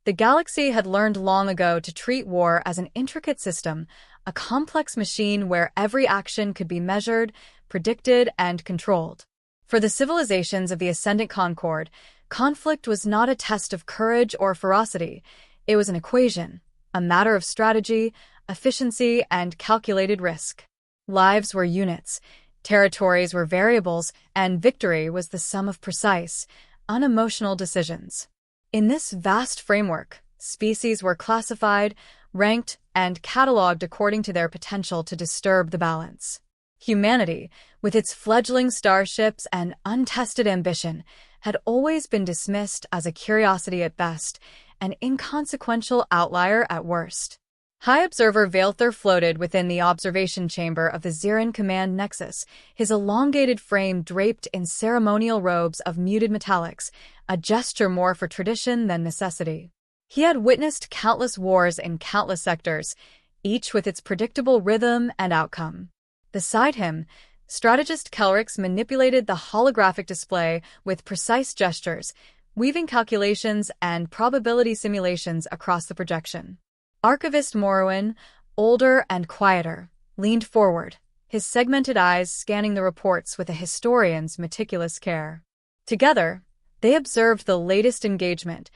The galaxy had learned long ago to treat war as an intricate system, a complex machine where every action could be measured, predicted, and controlled. For the civilizations of the Ascendant Concord, conflict was not a test of courage or ferocity. It was an equation, a matter of strategy, efficiency, and calculated risk. Lives were units, territories were variables, and victory was the sum of precise, unemotional decisions. In this vast framework, species were classified, ranked, and catalogued according to their potential to disturb the balance. Humanity, with its fledgling starships and untested ambition, had always been dismissed as a curiosity at best, an inconsequential outlier at worst. High Observer Vaelthur floated within the observation chamber of the Ziran Command Nexus, his elongated frame draped in ceremonial robes of muted metallics, a gesture more for tradition than necessity. He had witnessed countless wars in countless sectors, each with its predictable rhythm and outcome. Beside him, strategist Kelrix manipulated the holographic display with precise gestures, weaving calculations and probability simulations across the projection. Archivist Morrowind, older and quieter, leaned forward, his segmented eyes scanning the reports with a historian's meticulous care. Together, they observed the latest engagement,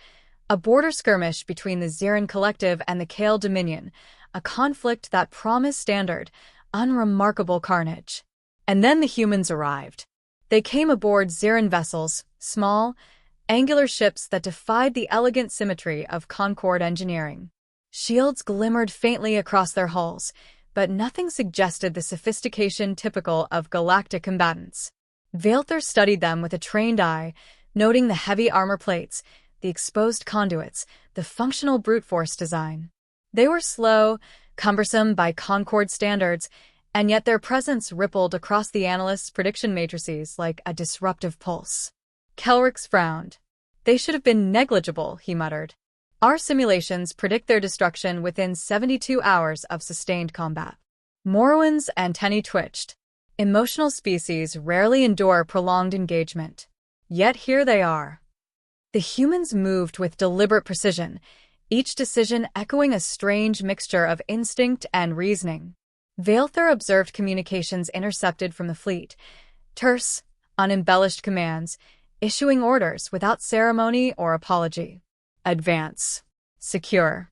a border skirmish between the Ziran Collective and the Kale Dominion, a conflict that promised standard, unremarkable carnage. And then the humans arrived. They came aboard Ziran vessels, small, angular ships that defied the elegant symmetry of Concord engineering. Shields glimmered faintly across their hulls, but nothing suggested the sophistication typical of galactic combatants. Vaelthur studied them with a trained eye, noting the heavy armor plates, the exposed conduits, the functional brute force design. They were slow, cumbersome by Concord standards, and yet their presence rippled across the analysts' prediction matrices like a disruptive pulse. Kelrix frowned. "They should have been negligible," he muttered. "Our simulations predict their destruction within 72 hours of sustained combat." Morrowind's antennae twitched. Emotional species rarely endure prolonged engagement. Yet here they are. The humans moved with deliberate precision, each decision echoing a strange mixture of instinct and reasoning. Vaelthur observed communications intercepted from the fleet, terse, unembellished commands, issuing orders without ceremony or apology. "Advance. Secure.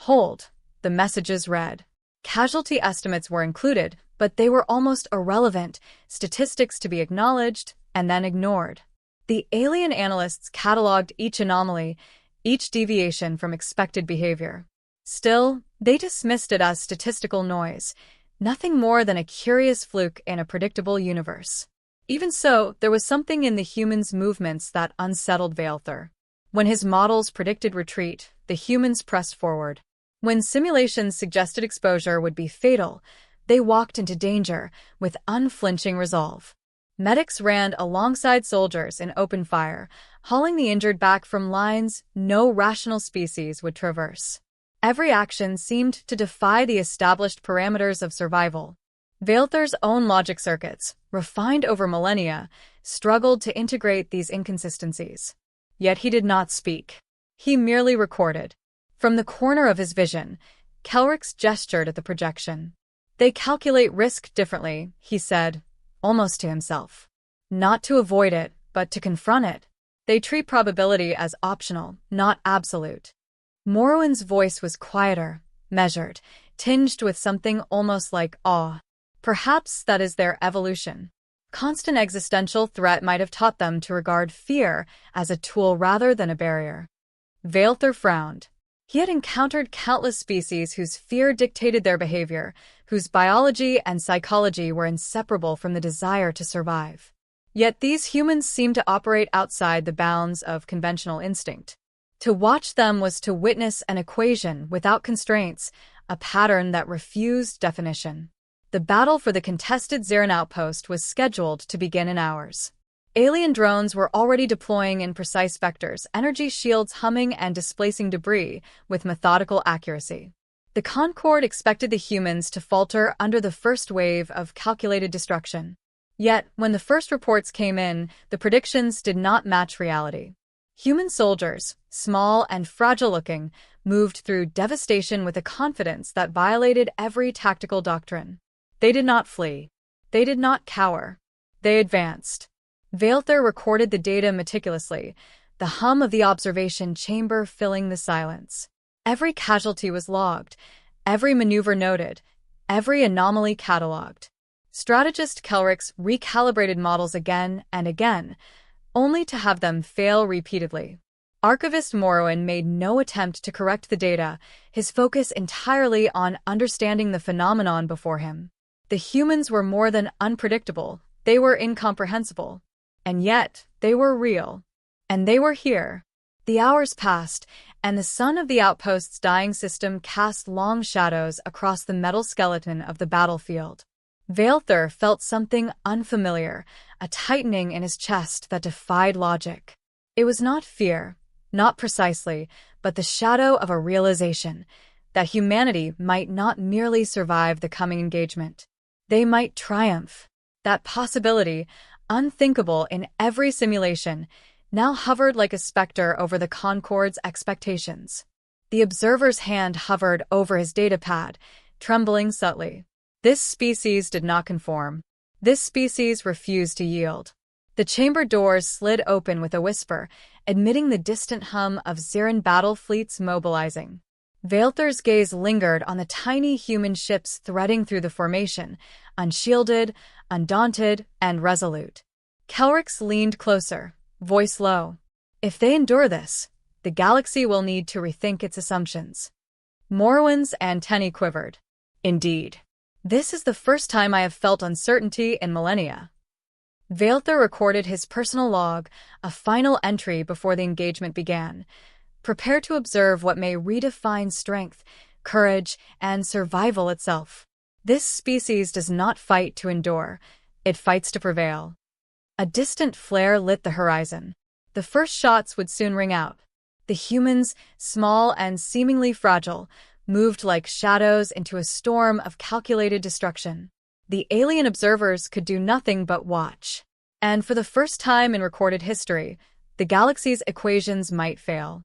Hold," the messages read. Casualty estimates were included, but they were almost irrelevant, statistics to be acknowledged and then ignored. The alien analysts cataloged each anomaly, each deviation from expected behavior. Still, they dismissed it as statistical noise, nothing more than a curious fluke in a predictable universe. Even so, there was something in the humans' movements that unsettled Vaelthur. When his models predicted retreat, the humans pressed forward. When simulations suggested exposure would be fatal, they walked into danger with unflinching resolve. Medics ran alongside soldiers in open fire, hauling the injured back from lines no rational species would traverse. Every action seemed to defy the established parameters of survival. Vaelthur's own logic circuits, refined over millennia, struggled to integrate these inconsistencies. Yet he did not speak. He merely recorded. From the corner of his vision, Kelrix gestured at the projection. "They calculate risk differently," he said, almost to himself. "Not to avoid it, but to confront it. They treat probability as optional, not absolute." Morrowind's voice was quieter, measured, tinged with something almost like awe. Perhaps that is their evolution. Constant existential threat might have taught them to regard fear as a tool rather than a barrier. Vaelthur frowned. He had encountered countless species whose fear dictated their behavior, whose biology and psychology were inseparable from the desire to survive. Yet these humans seemed to operate outside the bounds of conventional instinct. To watch them was to witness an equation without constraints, a pattern that refused definition. The battle for the contested Ziran outpost was scheduled to begin in hours. Alien drones were already deploying in precise vectors, energy shields humming and displacing debris with methodical accuracy. The Concord expected the humans to falter under the first wave of calculated destruction. Yet, when the first reports came in, the predictions did not match reality. Human soldiers, small and fragile-looking, moved through devastation with a confidence that violated every tactical doctrine. They did not flee. They did not cower. They advanced. Vaelther recorded the data meticulously, the hum of the observation chamber filling the silence. Every casualty was logged, every maneuver noted, every anomaly catalogued. Strategist Kelrix recalibrated models again and again, only to have them fail repeatedly. Archivist Morrowind made no attempt to correct the data, his focus entirely on understanding the phenomenon before him. The humans were more than unpredictable, they were incomprehensible. And yet, they were real. And they were here. The hours passed, and the sun of the outpost's dying system cast long shadows across the metal skeleton of the battlefield. Vaelther felt something unfamiliar, a tightening in his chest that defied logic. It was not fear, not precisely, but the shadow of a realization that humanity might not merely survive the coming engagement. They might triumph. That possibility, unthinkable in every simulation, now hovered like a specter over the Concorde's expectations. The observer's hand hovered over his datapad, trembling subtly. This species did not conform. This species refused to yield. The chamber doors slid open with a whisper, admitting the distant hum of Xeran battle fleets mobilizing. Vaelther's gaze lingered on the tiny human ships threading through the formation, unshielded, undaunted, and resolute. Kelrix leaned closer, voice low. If they endure this, the galaxy will need to rethink its assumptions. Morrowind's antennae quivered. Indeed. This is the first time I have felt uncertainty in millennia. Vaelther recorded his personal log, a final entry before the engagement began. Prepare to observe what may redefine strength, courage, and survival itself. This species does not fight to endure, it fights to prevail. A distant flare lit the horizon. The first shots would soon ring out. The humans, small and seemingly fragile, moved like shadows into a storm of calculated destruction. The alien observers could do nothing but watch. And for the first time in recorded history, the galaxy's equations might fail.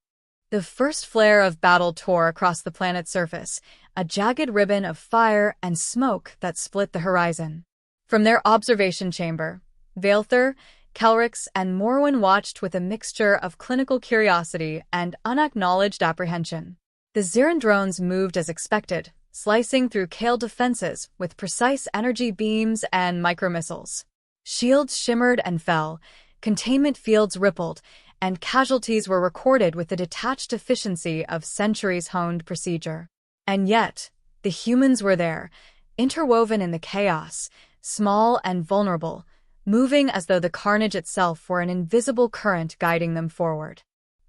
The first flare of battle tore across the planet's surface, a jagged ribbon of fire and smoke that split the horizon. From their observation chamber, Vaelther, Kelrix, and Morrowind watched with a mixture of clinical curiosity and unacknowledged apprehension. The Xeran drones moved as expected, slicing through Kale defenses with precise energy beams and micromissiles. Shields shimmered and fell, containment fields rippled, and casualties were recorded with the detached efficiency of centuries-honed procedure. And yet, the humans were there, interwoven in the chaos, small and vulnerable, moving as though the carnage itself were an invisible current guiding them forward.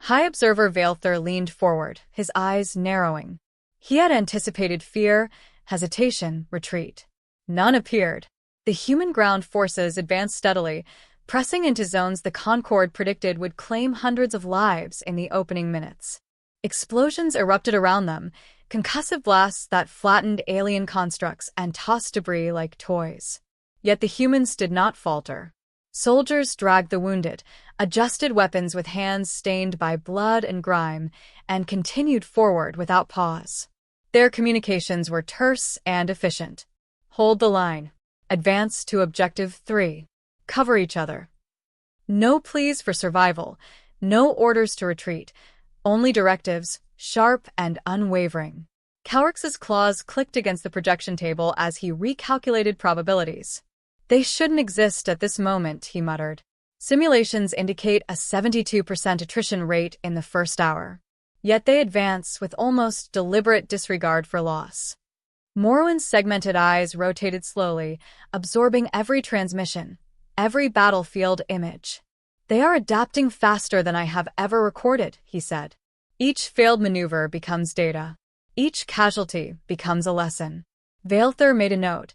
High Observer Vaelther leaned forward, his eyes narrowing. He had anticipated fear, hesitation, retreat. None appeared. The human ground forces advanced steadily, pressing into zones the Concorde predicted would claim hundreds of lives in the opening minutes. Explosions erupted around them, concussive blasts that flattened alien constructs and tossed debris like toys. Yet the humans did not falter. Soldiers dragged the wounded, adjusted weapons with hands stained by blood and grime, and continued forward without pause. Their communications were terse and efficient. Hold the line. Advance to Objective 3. Cover each other. No pleas for survival, no orders to retreat, only directives, sharp and unwavering. Kelrix's claws clicked against the projection table as he recalculated probabilities. They shouldn't exist at this moment, he muttered. Simulations indicate a 72% attrition rate in the first hour. Yet they advance with almost deliberate disregard for loss. Morrowind's segmented eyes rotated slowly, absorbing every transmission, every battlefield image. They are adapting faster than I have ever recorded, he said. Each failed maneuver becomes data. Each casualty becomes a lesson. Vaelther made a note.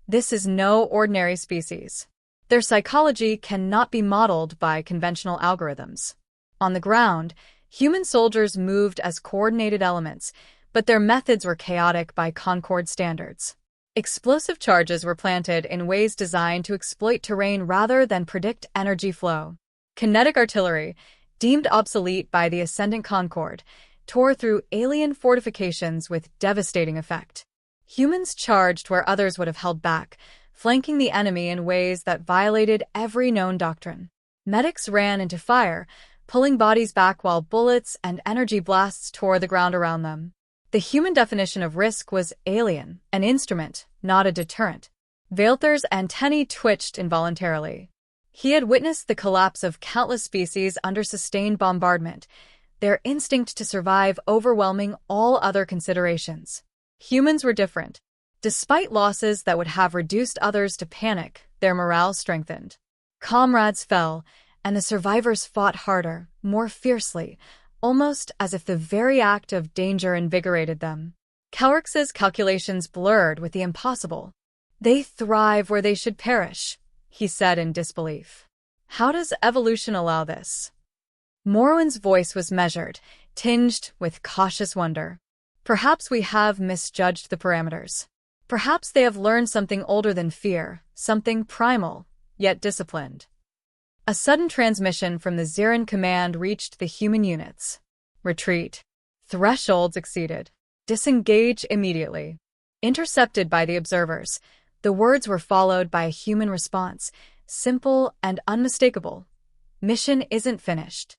This is no ordinary species. Their psychology cannot be modeled by conventional algorithms. On the ground, human soldiers moved as coordinated elements, but their methods were chaotic by Concorde standards. Explosive charges were planted in ways designed to exploit terrain rather than predict energy flow. Kinetic artillery, deemed obsolete by the ascendant Concorde, tore through alien fortifications with devastating effect. Humans charged where others would have held back, flanking the enemy in ways that violated every known doctrine. Medics ran into fire, pulling bodies back while bullets and energy blasts tore the ground around them. The human definition of risk was alien, an instrument, not a deterrent. Valther's antennae twitched involuntarily. He had witnessed the collapse of countless species under sustained bombardment, their instinct to survive overwhelming all other considerations. Humans were different. Despite losses that would have reduced others to panic, their morale strengthened. Comrades fell, and the survivors fought harder, more fiercely, almost as if the very act of danger invigorated them. Cowrix's calculations blurred with the impossible. "They thrive where they should perish," he said in disbelief. "How does evolution allow this?" Morwen's voice was measured, tinged with cautious wonder. "Perhaps we have misjudged the parameters. Perhaps they have learned something older than fear, something primal, yet disciplined." A sudden transmission from the Zirin command reached the human units. "Retreat. Thresholds exceeded. Disengage immediately." Intercepted by the observers, the words were followed by a human response, simple and unmistakable. "Mission isn't finished."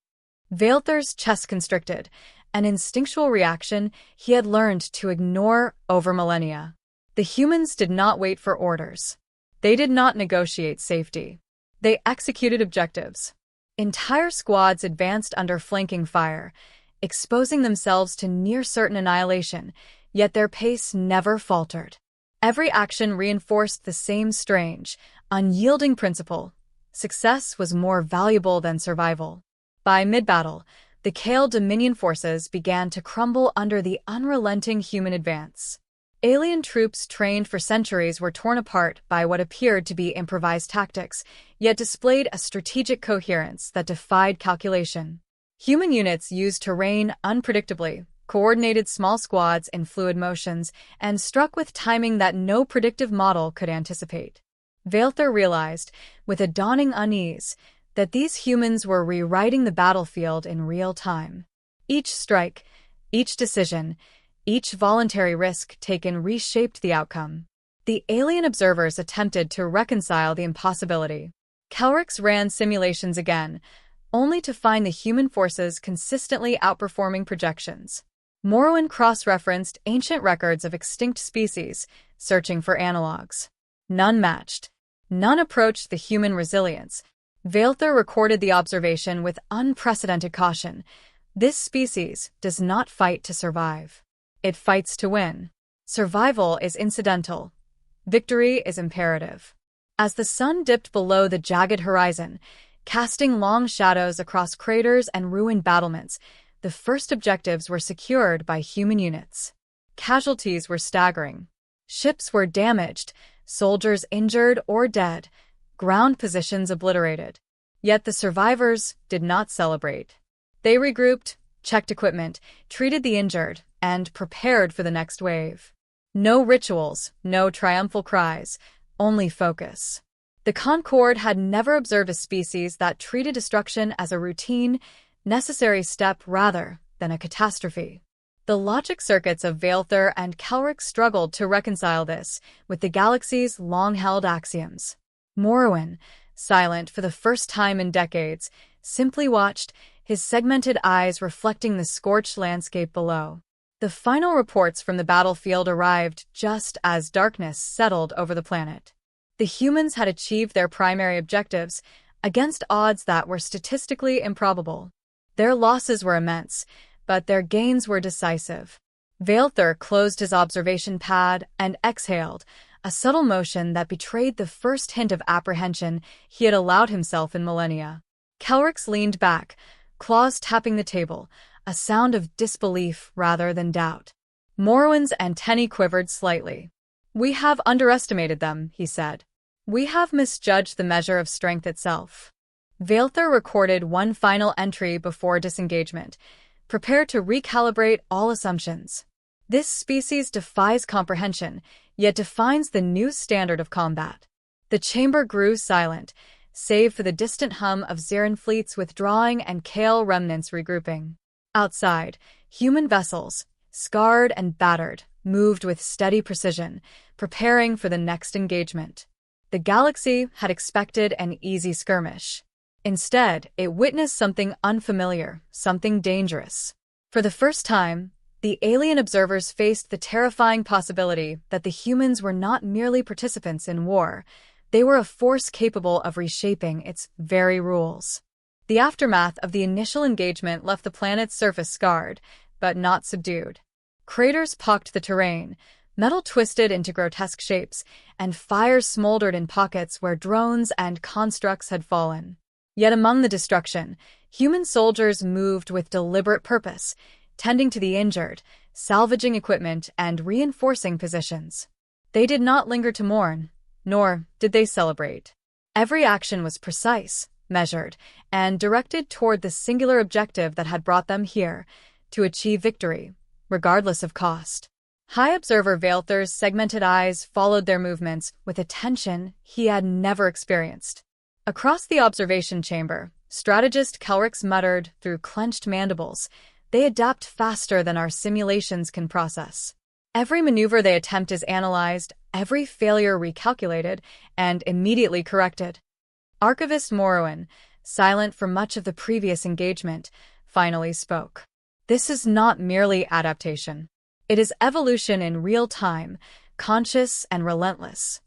Valther's chest constricted, an instinctual reaction he had learned to ignore over millennia. The humans did not wait for orders. They did not negotiate safety. They executed objectives. Entire squads advanced under flanking fire, exposing themselves to near-certain annihilation, yet their pace never faltered. Every action reinforced the same strange, unyielding principle: success was more valuable than survival. By mid-battle, the Kale Dominion forces began to crumble under the unrelenting human advance. Alien troops trained for centuries were torn apart by what appeared to be improvised tactics, yet displayed a strategic coherence that defied calculation. Human units used terrain unpredictably, coordinated small squads in fluid motions, and struck with timing that no predictive model could anticipate. Valther realized, with a dawning unease, that these humans were rewriting the battlefield in real time. Each strike, each decision, each voluntary risk taken reshaped the outcome. The alien observers attempted to reconcile the impossibility. Cowrix ran simulations again, only to find the human forces consistently outperforming projections. Morwen cross-referenced ancient records of extinct species, searching for analogs. None matched. None approached the human resilience. Valther recorded the observation with unprecedented caution. This species does not fight to survive. It fights to win. Survival is incidental. Victory is imperative. As the sun dipped below the jagged horizon, casting long shadows across craters and ruined battlements, the first objectives were secured by human units. Casualties were staggering. Ships were damaged, soldiers injured or dead, ground positions obliterated. Yet the survivors did not celebrate. They regrouped, checked equipment, treated the injured, and prepared for the next wave. No rituals, no triumphal cries, only focus. The Concorde had never observed a species that treated destruction as a routine, necessary step rather than a catastrophe. The logic circuits of Valther and Cowrix struggled to reconcile this with the galaxy's long-held axioms. Morwen, silent for the first time in decades, simply watched, his segmented eyes reflecting the scorched landscape below. The final reports from the battlefield arrived just as darkness settled over the planet. The humans had achieved their primary objectives against odds that were statistically improbable. Their losses were immense, but their gains were decisive. Valther closed his observation pad and exhaled, a subtle motion that betrayed the first hint of apprehension he had allowed himself in millennia. Cowrix leaned back, claws tapping the table, a sound of disbelief rather than doubt. Morwen's antennae quivered slightly. "We have underestimated them," he said. "We have misjudged the measure of strength itself." Valther recorded one final entry before disengagement, prepared to recalibrate all assumptions. This species defies comprehension, yet defines the new standard of combat. The chamber grew silent, save for the distant hum of Ziran fleets withdrawing and Kale remnants regrouping. Outside, human vessels, scarred and battered, moved with steady precision, preparing for the next engagement. The galaxy had expected an easy skirmish. Instead, it witnessed something unfamiliar, something dangerous. For the first time, the alien observers faced the terrifying possibility that the humans were not merely participants in war, they were a force capable of reshaping its very rules. The aftermath of the initial engagement left the planet's surface scarred, but not subdued. Craters pocked the terrain, metal twisted into grotesque shapes, and fire smoldered in pockets where drones and constructs had fallen. Yet among the destruction, human soldiers moved with deliberate purpose, tending to the injured, salvaging equipment, and reinforcing positions. They did not linger to mourn, nor did they celebrate. Every action was precise, measured, and directed toward the singular objective that had brought them here, to achieve victory, regardless of cost. High Observer Valther's segmented eyes followed their movements with attention he had never experienced. Across the observation chamber, strategist Kelrix muttered through clenched mandibles, "They adapt faster than our simulations can process. Every maneuver they attempt is analyzed, every failure recalculated, and immediately corrected." Archivist Morrowan, silent for much of the previous engagement, finally spoke. "This is not merely adaptation. It is evolution in real time, conscious and relentless."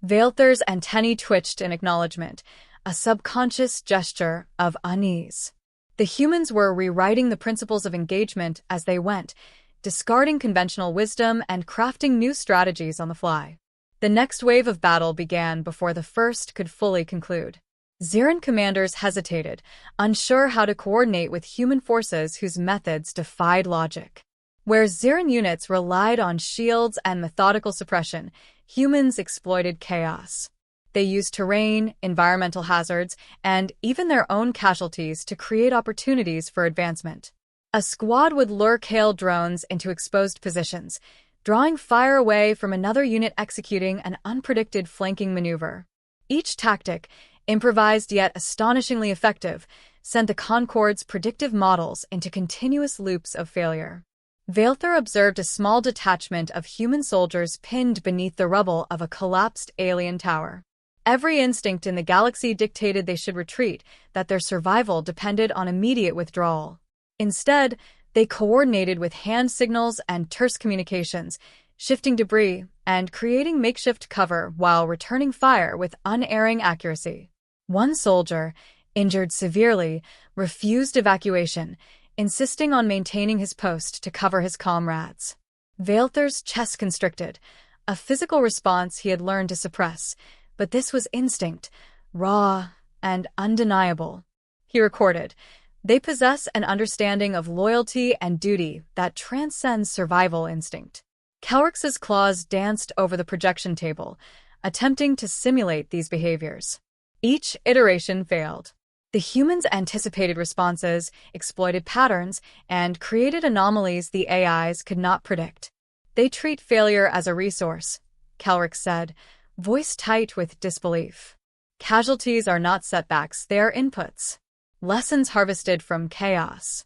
Valther's antennae twitched in acknowledgement, a subconscious gesture of unease. The humans were rewriting the principles of engagement as they went, discarding conventional wisdom and crafting new strategies on the fly. The next wave of battle began before the first could fully conclude. Ziran commanders hesitated, unsure how to coordinate with human forces whose methods defied logic. Where Ziran units relied on shields and methodical suppression, humans exploited chaos. They used terrain, environmental hazards, and even their own casualties to create opportunities for advancement. A squad would lure Kale drones into exposed positions, drawing fire away from another unit executing an unpredicted flanking maneuver. Each tactic, improvised yet astonishingly effective, sent the Concord's predictive models into continuous loops of failure. Valther observed a small detachment of human soldiers pinned beneath the rubble of a collapsed alien tower. Every instinct in the galaxy dictated they should retreat, that their survival depended on immediate withdrawal. Instead, they coordinated with hand signals and terse communications, shifting debris and creating makeshift cover while returning fire with unerring accuracy. One soldier, injured severely, refused evacuation, insisting on maintaining his post to cover his comrades. Valther's chest constricted, a physical response he had learned to suppress, but this was instinct, raw and undeniable. He recorded, "They possess an understanding of loyalty and duty that transcends survival instinct." Kelrix's claws danced over the projection table, attempting to simulate these behaviors. Each iteration failed. The humans anticipated responses, exploited patterns, and created anomalies the AIs could not predict. "They treat failure as a resource," Kelrix said, voice tight with disbelief. "Casualties are not setbacks, they are inputs. Lessons harvested from chaos."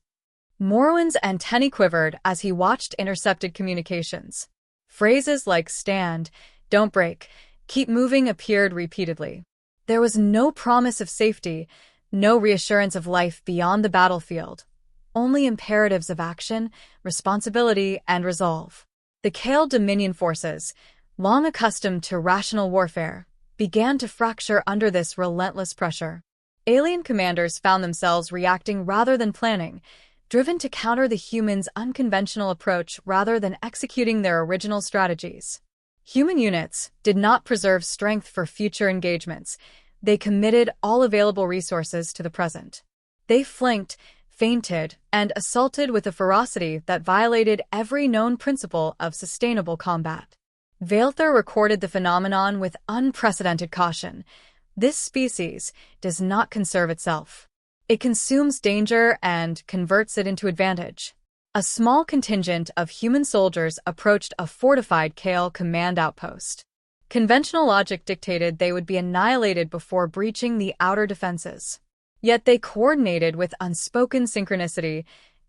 Morrowan's antennae quivered as he watched intercepted communications. Phrases like "stand," "don't break," "keep moving" appeared repeatedly. There was no promise of safety, no reassurance of life beyond the battlefield, only imperatives of action, responsibility, and resolve. The Kale Dominion forces, long accustomed to rational warfare, began to fracture under this relentless pressure. Alien commanders found themselves reacting rather than planning, driven to counter the humans' unconventional approach rather than executing their original strategies. Human units did not preserve strength for future engagements. They committed all available resources to the present. They flanked, feinted, and assaulted with a ferocity that violated every known principle of sustainable combat. Valther recorded the phenomenon with unprecedented caution. This species does not conserve itself. It consumes danger and converts it into advantage. A small contingent of human soldiers approached a fortified Kale command outpost. Conventional logic dictated they would be annihilated before breaching the outer defenses. Yet they coordinated with unspoken synchronicity,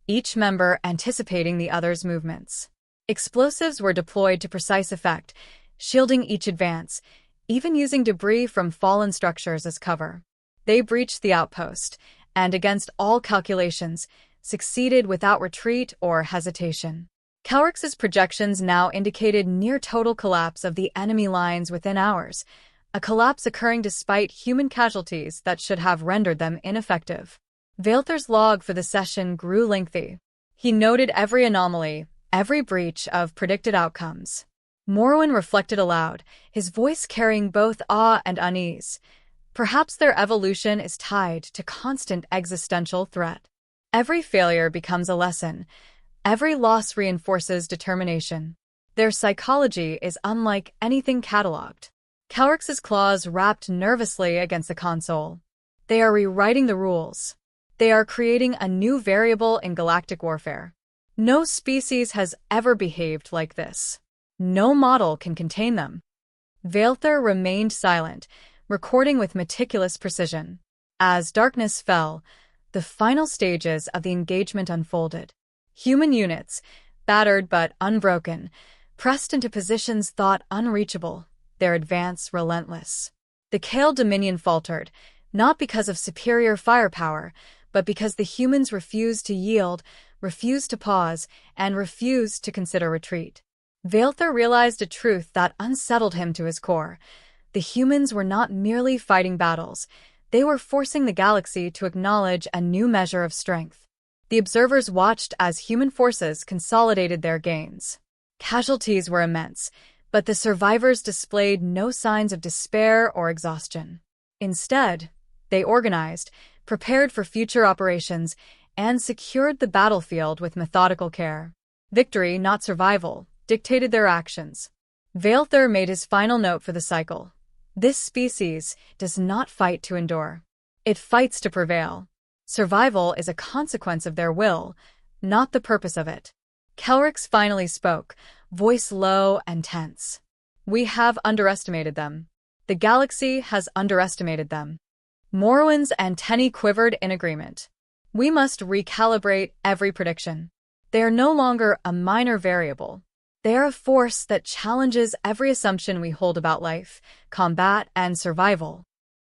each member anticipating the other's movements. Explosives were deployed to precise effect, shielding each advance, even using debris from fallen structures as cover. They breached the outpost, and against all calculations, succeeded without retreat or hesitation. Calrix's projections now indicated near-total collapse of the enemy lines within hours, a collapse occurring despite human casualties that should have rendered them ineffective. Vaelther's log for the session grew lengthy. He noted every anomaly, every breach of predicted outcomes. Morrowind reflected aloud, his voice carrying both awe and unease. Perhaps their evolution is tied to constant existential threat. Every failure becomes a lesson. Every loss reinforces determination. Their psychology is unlike anything catalogued. Calrix's claws rapped nervously against the console. They are rewriting the rules. They are creating a new variable in galactic warfare. No species has ever behaved like this. No model can contain them. Vaelther remained silent, recording with meticulous precision. As darkness fell, the final stages of the engagement unfolded. Human units, battered but unbroken, pressed into positions thought unreachable, their advance relentless. The Kale Dominion faltered, not because of superior firepower, but because the humans refused to yield, refused to pause, and refused to consider retreat. Vaelther realized a truth that unsettled him to his core. The humans were not merely fighting battles, they were forcing the galaxy to acknowledge a new measure of strength. The observers watched as human forces consolidated their gains. Casualties were immense, but the survivors displayed no signs of despair or exhaustion. Instead, they organized, prepared for future operations, and secured the battlefield with methodical care. Victory, not survival, dictated their actions. Vaelther made his final note for the cycle. This species does not fight to endure. It fights to prevail. Survival is a consequence of their will, not the purpose of it. Calrix finally spoke, voice low and tense. We have underestimated them. The galaxy has underestimated them. Morrowind's antennae quivered in agreement. We must recalibrate every prediction. They are no longer a minor variable. They are a force that challenges every assumption we hold about life, combat, and survival.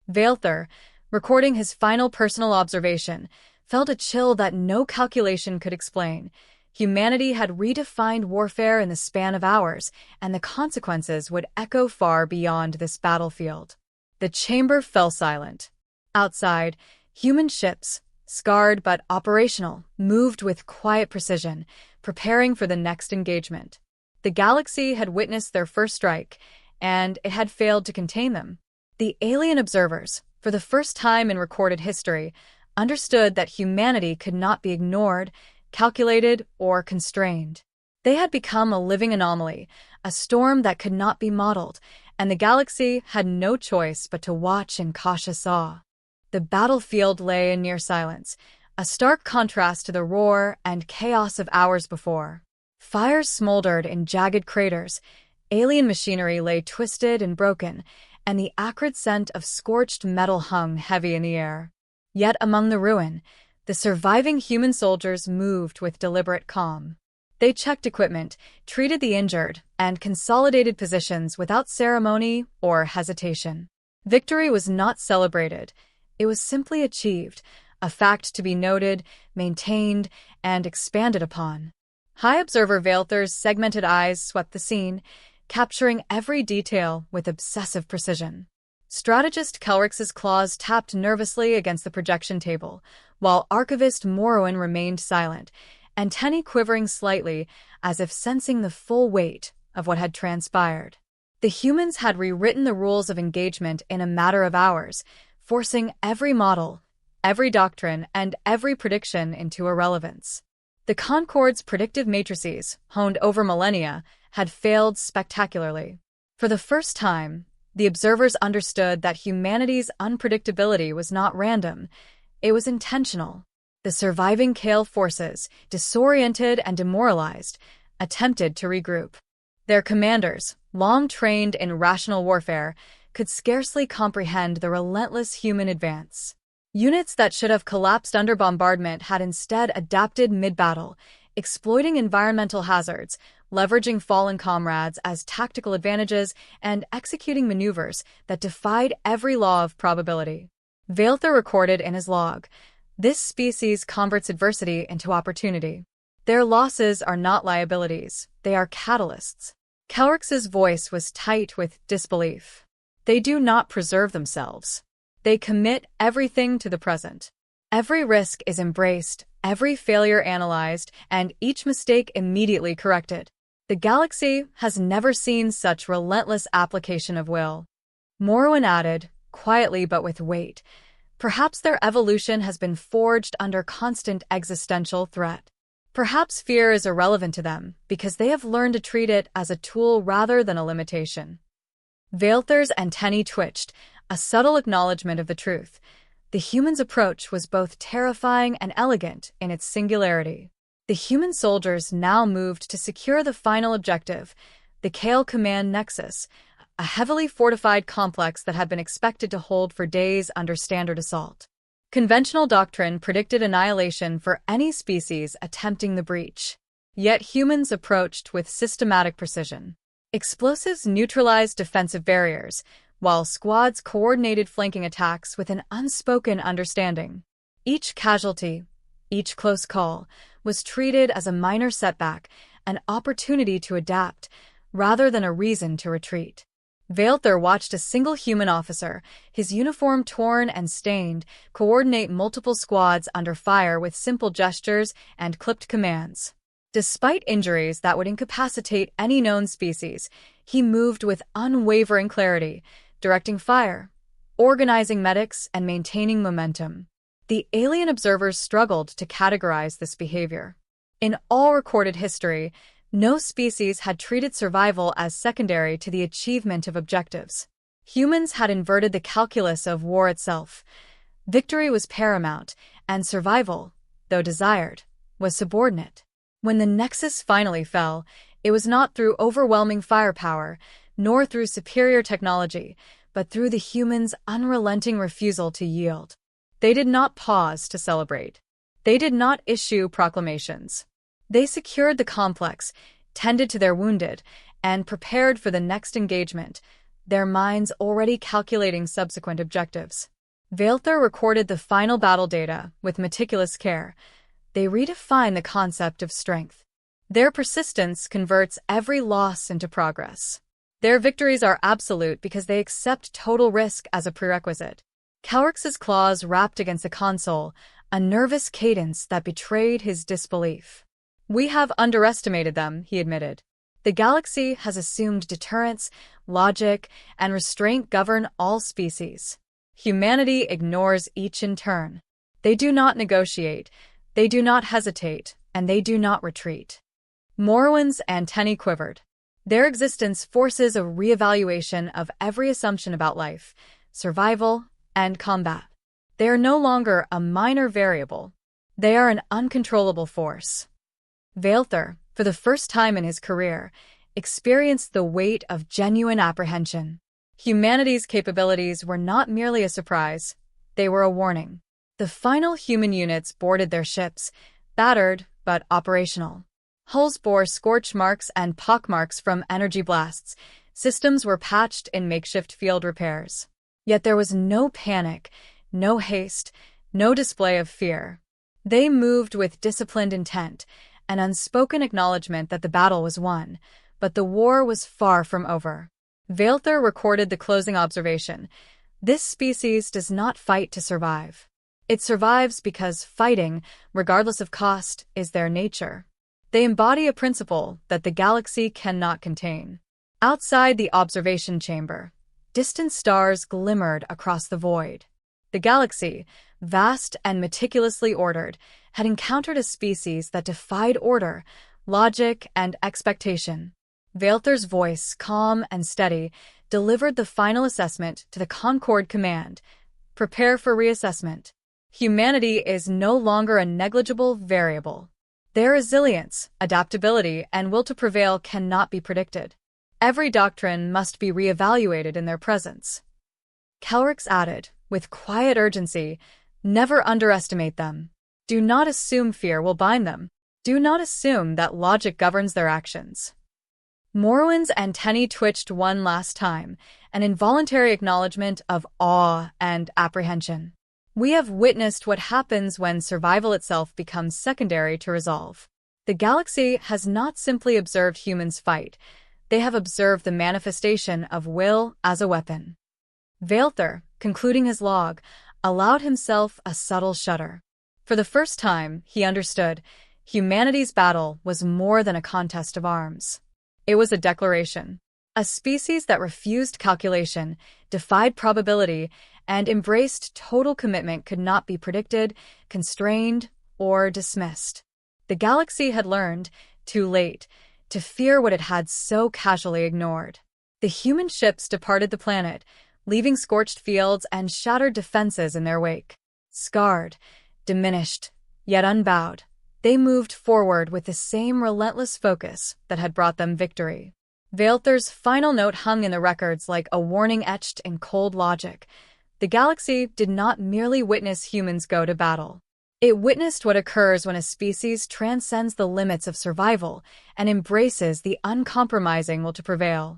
Vaelther, recording his final personal observation, felt a chill that no calculation could explain. Humanity had redefined warfare in the span of hours, and the consequences would echo far beyond this battlefield. The chamber fell silent. Outside, human ships, scarred but operational, moved with quiet precision, preparing for the next engagement. The galaxy had witnessed their first strike, and it had failed to contain them. The alien observers, for the first time in recorded history, understood that humanity could not be ignored, calculated, or constrained. They had become a living anomaly, a storm that could not be modeled, and the galaxy had no choice but to watch in cautious awe. The battlefield lay in near silence, a stark contrast to the roar and chaos of hours before. Fires smoldered in jagged craters, alien machinery lay twisted and broken, and the acrid scent of scorched metal hung heavy in the air. Yet among the ruin, the surviving human soldiers moved with deliberate calm. They checked equipment, treated the injured, and consolidated positions without ceremony or hesitation. Victory was not celebrated. It was simply achieved, a fact to be noted, maintained, and expanded upon. High Observer Vaelther's segmented eyes swept the scene, capturing every detail with obsessive precision. Strategist Calrix's claws tapped nervously against the projection table, while Archivist Morrowind remained silent, antennae quivering slightly as if sensing the full weight of what had transpired. The humans had rewritten the rules of engagement in a matter of hours, forcing every model, every doctrine, and every prediction into irrelevance. The Concord's predictive matrices, honed over millennia, had failed spectacularly. For the first time, the observers understood that humanity's unpredictability was not random, it was intentional. The surviving Kale forces, disoriented and demoralized, attempted to regroup. Their commanders, long trained in rational warfare, could scarcely comprehend the relentless human advance. Units that should have collapsed under bombardment had instead adapted mid-battle, exploiting environmental hazards, leveraging fallen comrades as tactical advantages, and executing maneuvers that defied every law of probability. Vailther recorded in his log, "This species converts adversity into opportunity. Their losses are not liabilities, they are catalysts." Kelrick's voice was tight with disbelief. "They do not preserve themselves. They commit everything to the present. Every risk is embraced, every failure analyzed, and each mistake immediately corrected. The galaxy has never seen such relentless application of will." Morrowind added, quietly but with weight, "Perhaps their evolution has been forged under constant existential threat. Perhaps fear is irrelevant to them because they have learned to treat it as a tool rather than a limitation." Vailther's antennae twitched, a subtle acknowledgement of the truth. The human's approach was both terrifying and elegant in its singularity. The human soldiers now moved to secure the final objective, the Kale Command Nexus, a heavily fortified complex that had been expected to hold for days under standard assault. Conventional doctrine predicted annihilation for any species attempting the breach. Yet humans approached with systematic precision. Explosives neutralized defensive barriers, while squads coordinated flanking attacks with an unspoken understanding. Each casualty, each close call, was treated as a minor setback, an opportunity to adapt, rather than a reason to retreat. Vailther watched a single human officer, his uniform torn and stained, coordinate multiple squads under fire with simple gestures and clipped commands. Despite injuries that would incapacitate any known species, he moved with unwavering clarity, directing fire, organizing medics, and maintaining momentum. The alien observers struggled to categorize this behavior. In all recorded history, no species had treated survival as secondary to the achievement of objectives. Humans had inverted the calculus of war itself. Victory was paramount, and survival, though desired, was subordinate. When the Nexus finally fell, it was not through overwhelming firepower, nor through superior technology, but through the humans' unrelenting refusal to yield. They did not pause to celebrate. They did not issue proclamations. They secured the complex, tended to their wounded, and prepared for the next engagement, their minds already calculating subsequent objectives. Vailther recorded the final battle data with meticulous care. They redefine the concept of strength. Their persistence converts every loss into progress. Their victories are absolute because they accept total risk as a prerequisite. Kelrick's claws rapped against the console, a nervous cadence that betrayed his disbelief. "We have underestimated them," he admitted. "The galaxy has assumed deterrence, logic, and restraint govern all species. Humanity ignores each in turn. They do not negotiate, they do not hesitate, and they do not retreat." Morrowind's antennae quivered. Their existence forces a reevaluation of every assumption about life, survival, and combat. They are no longer a minor variable. They are an uncontrollable force. Vailther, for the first time in his career, experienced the weight of genuine apprehension. Humanity's capabilities were not merely a surprise, they were a warning. The final human units boarded their ships, battered but operational. Hulls bore scorch marks and pockmarks from energy blasts. Systems were patched in makeshift field repairs. Yet there was no panic, no haste, no display of fear. They moved with disciplined intent, an unspoken acknowledgement that the battle was won, but the war was far from over. Vailther recorded the closing observation. "This species does not fight to survive. It survives because fighting, regardless of cost, is their nature." They embody a principle that the galaxy cannot contain. Outside the observation chamber, distant stars glimmered across the void. The galaxy, vast and meticulously ordered, had encountered a species that defied order, logic, and expectation. Vailther's voice, calm and steady, delivered the final assessment to the Concord Command. "Prepare for reassessment. Humanity is no longer a negligible variable. Their resilience, adaptability, and will to prevail cannot be predicted. Every doctrine must be reevaluated in their presence. Kelrick's added, with quiet urgency, never underestimate them. Do not assume fear will bind them. Do not assume that logic governs their actions. Morwen's antennae twitched one last time, an involuntary acknowledgement of awe and apprehension. We have witnessed what happens when survival itself becomes secondary to resolve. The galaxy has not simply observed humans fight, they have observed the manifestation of will as a weapon. Vaelter, concluding his log, allowed himself a subtle shudder. For the first time, he understood, humanity's battle was more than a contest of arms. It was a declaration. A species that refused calculation, defied probability, and embraced total commitment could not be predicted, constrained, or dismissed. The galaxy had learned, too late, to fear what it had so casually ignored. The human ships departed the planet, leaving scorched fields and shattered defenses in their wake. Scarred, diminished, yet unbowed, they moved forward with the same relentless focus that had brought them victory. Vaelter's final note hung in the records like a warning etched in cold logic. The galaxy did not merely witness humans go to battle. It witnessed what occurs when a species transcends the limits of survival and embraces the uncompromising will to prevail.